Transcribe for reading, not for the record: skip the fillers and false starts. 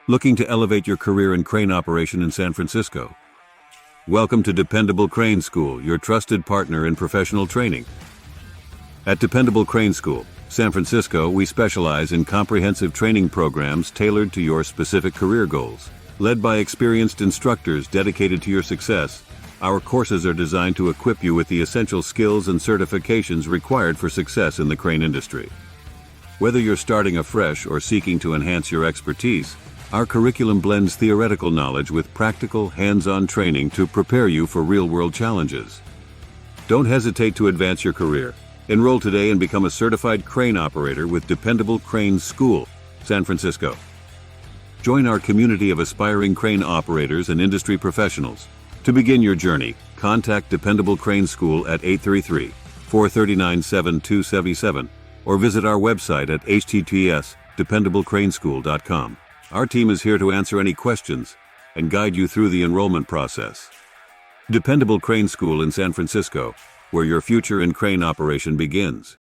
Looking to elevate your career in crane operation in San Francisco? Welcome to Dependable Crane School, your trusted partner in professional training. At Dependable Crane School, San Francisco, we specialize in comprehensive training programs tailored to your specific career goals. Led by experienced instructors dedicated to your success, our courses are designed to equip you with the essential skills and certifications required for success in the crane industry. Whether you're starting afresh or seeking to enhance your expertise, our curriculum blends theoretical knowledge with practical, hands-on training to prepare you for real-world challenges. Don't hesitate to advance your career. Enroll today and become a certified crane operator with Dependable Crane School, San Francisco. Join our community of aspiring crane operators and industry professionals. To begin your journey, contact Dependable Crane School at 833-439-7277 or visit our website at https://dependablecraneschool.com. Our team is here to answer any questions and guide you through the enrollment process. Dependable Crane School in San Francisco, where your future in crane operation begins.